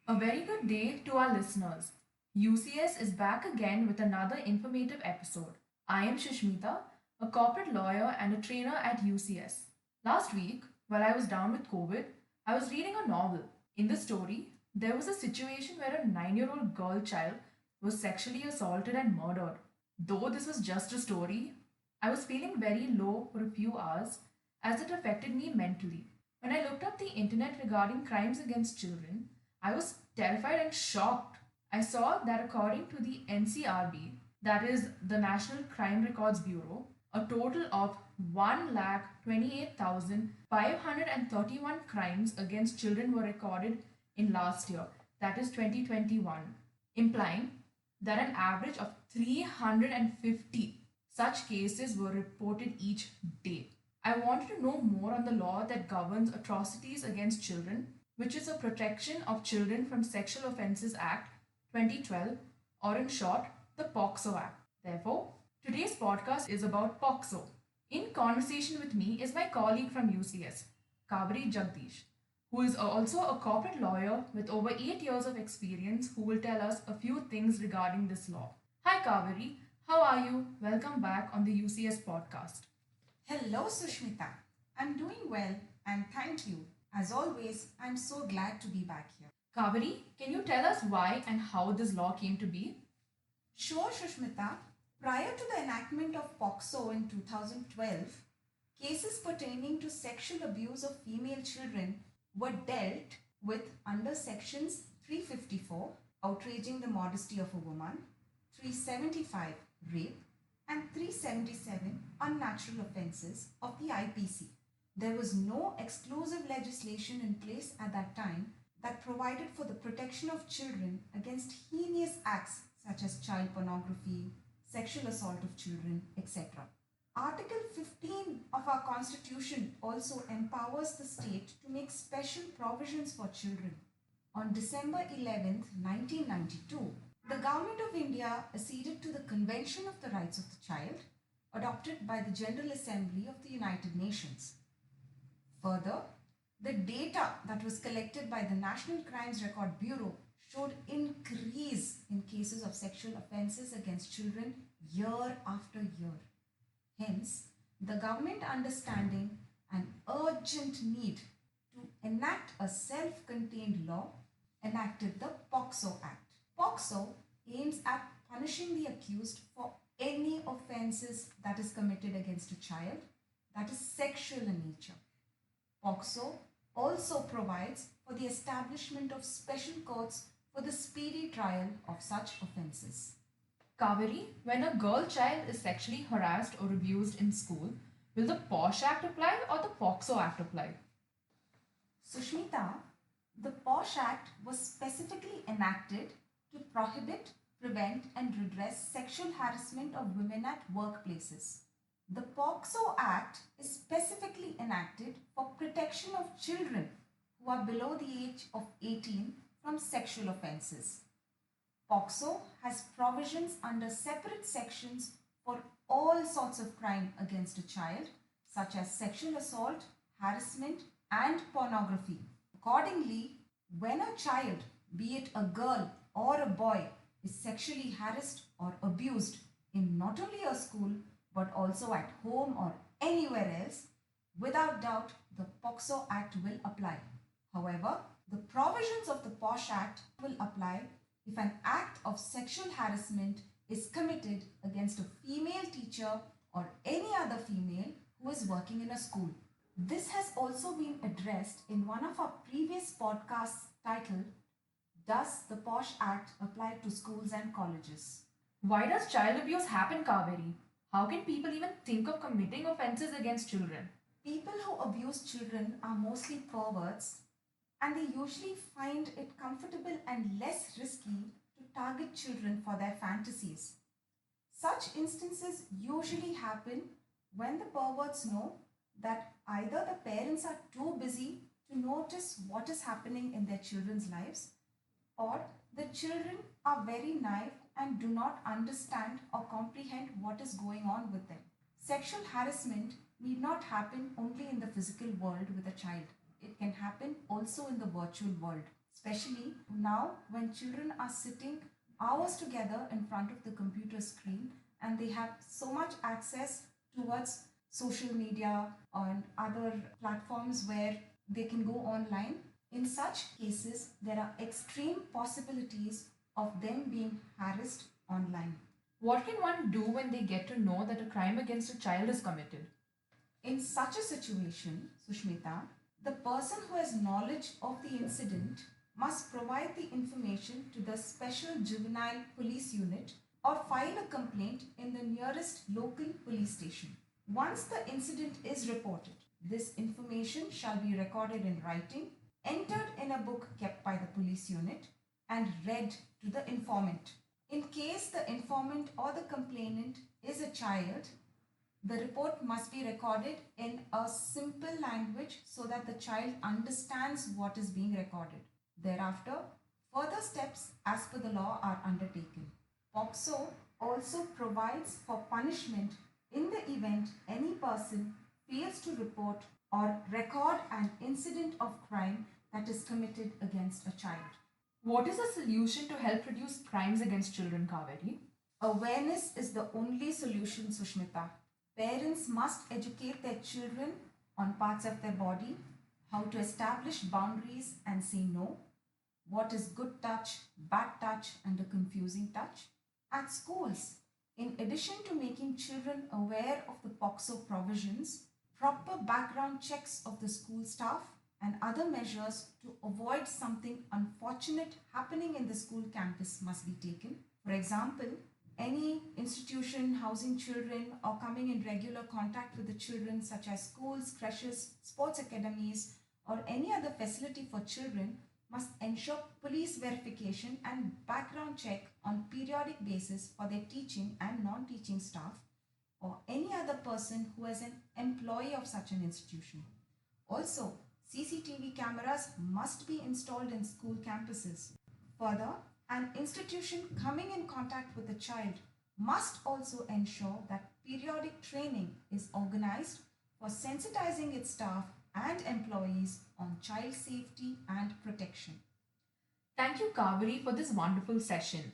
A very good day to our listeners. UCS is back again with another informative episode. I am Shushmita, a corporate lawyer and a trainer at UCS. Last week, while I was down with COVID, I was reading a novel. In the story, there was a situation where a 9-year-old girl child was sexually assaulted and murdered. Though this was just a story, I was feeling very low for a few hours as it affected me mentally. When I looked up the internet regarding crimes against children, I was terrified and shocked. I saw that according to the NCRB, that is the National Crime Records Bureau, a total of 1,28,531 crimes against children were recorded in last year, that is 2021, implying that an average of 350 such cases were reported each day. I wanted to know more on the law that governs atrocities against children, which is a Protection of Children from Sexual Offences Act 2012, or in short, the POCSO Act. Therefore, today's podcast is about POCSO. In conversation with me is my colleague from UCS, Kaveri Jagdish, who is also a corporate lawyer with over 8 years of experience who will tell us a few things regarding this law. Hi Kaveri, how are you? Welcome back on the UCS podcast. Hello, Sushmita. I'm doing well and thank you. As always, I'm so glad to be back here. Kaveri, can you tell us why and how this law came to be? Sure, Sushmita. Prior to the enactment of POCSO in 2012, cases pertaining to sexual abuse of female children were dealt with under sections 354, outraging the modesty of a woman, 375, rape, and 377, unnatural offences of the IPC. There was no exclusive legislation in place at that time that provided for the protection of children against heinous acts such as child pornography, sexual assault of children, etc. Article 15 of our Constitution also empowers the state to make special provisions for children. On December 11th, 1992, the Government of India acceded to the Convention of the Rights of the Child, adopted by the General Assembly of the United Nations. Further, the data that was collected by the National Crimes Record Bureau showed increase in cases of sexual offences against children year after year. Hence, the government understanding an urgent need to enact a self-contained law enacted the POCSO Act. POCSO aims at punishing the accused for any offences that is committed against a child that is sexual in nature. POCSO also provides for the establishment of special courts for the speedy trial of such offences. Kaveri, when a girl child is sexually harassed or abused in school, will the POSH Act apply or the POCSO Act apply? Sushmita, the POSH Act was specifically enacted to prohibit, prevent, and redress sexual harassment of women at workplaces. The POCSO Act is specifically enacted for protection of children who are below the age of 18 from sexual offences. POCSO has provisions under separate sections for all sorts of crime against a child, such as sexual assault, harassment, and pornography. Accordingly, when a child, be it a girl or a boy, is sexually harassed or abused in not only a school but also at home or anywhere else, without doubt the POCSO Act will apply. However, the provisions of the POSH Act will apply if an act of sexual harassment is committed against a female teacher or any other female who is working in a school. This has also been addressed in one of our previous podcasts titled, Does the POSH Act Apply to Schools and Colleges? Why does child abuse happen, Kaveri? How can people even think of committing offences against children? People who abuse children are mostly perverts and they usually find it comfortable and less risky to target children for their fantasies. Such instances usually happen when the perverts know that either the parents are too busy to notice what is happening in their children's lives, or the children are very naive and do not understand or comprehend what is going on with them. Sexual harassment need not happen only in the physical world with a child. It can happen also in the virtual world. especially now when children are sitting hours together in front of the computer screen and they have so much access towards social media and other platforms where they can go online. In such cases, there are extreme possibilities of them being harassed online. What can one do when they get to know that a crime against a child is committed? In such a situation, Sushmita, the person who has knowledge of the incident must provide the information to the Special Juvenile Police Unit or file a complaint in the nearest local police station. Once the incident is reported, this information shall be recorded in writing, entered in a book kept by the police unit, and read to the informant. In case the informant or the complainant is a child, the report must be recorded in a simple language so that the child understands what is being recorded. Thereafter, further steps as per the law are undertaken. POCSO also provides for punishment in the event any person fails to report or record an incident of crime that is committed against a child. What is the solution to help reduce crimes against children, Kaveri? Awareness is the only solution, Sushmita. Parents must educate their children on parts of their body, how to establish boundaries and say no, what is good touch, bad touch, and a confusing touch. At schools, in addition to making children aware of the POCSO provisions, proper background checks of the school staff and other measures to avoid something unfortunate happening in the school campus must be taken. For example, any institution housing children or coming in regular contact with the children, such as schools, creches, sports academies, or any other facility for children, must ensure police verification and background check on periodic basis for their teaching and non-teaching staff or any other person who is an employee of such an institution. Also, CCTV cameras must be installed in school campuses. Further, an institution coming in contact with a child must also ensure that periodic training is organized for sensitizing its staff and employees on child safety and protection. Thank you, Kaveri, for this wonderful session.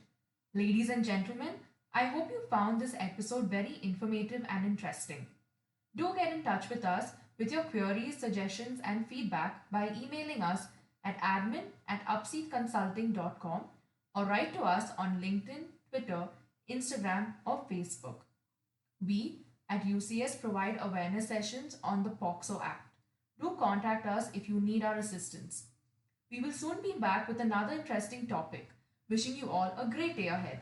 Ladies and gentlemen, I hope you found this episode very informative and interesting. Do get in touch with us with your queries, suggestions, and feedback by emailing us at admin@upseedconsulting.com or write to us on LinkedIn, Twitter, Instagram, or Facebook. We at UCS provide awareness sessions on the POCSO Act. Do contact us if you need our assistance. We will soon be back with another interesting topic. Wishing you all a great day ahead.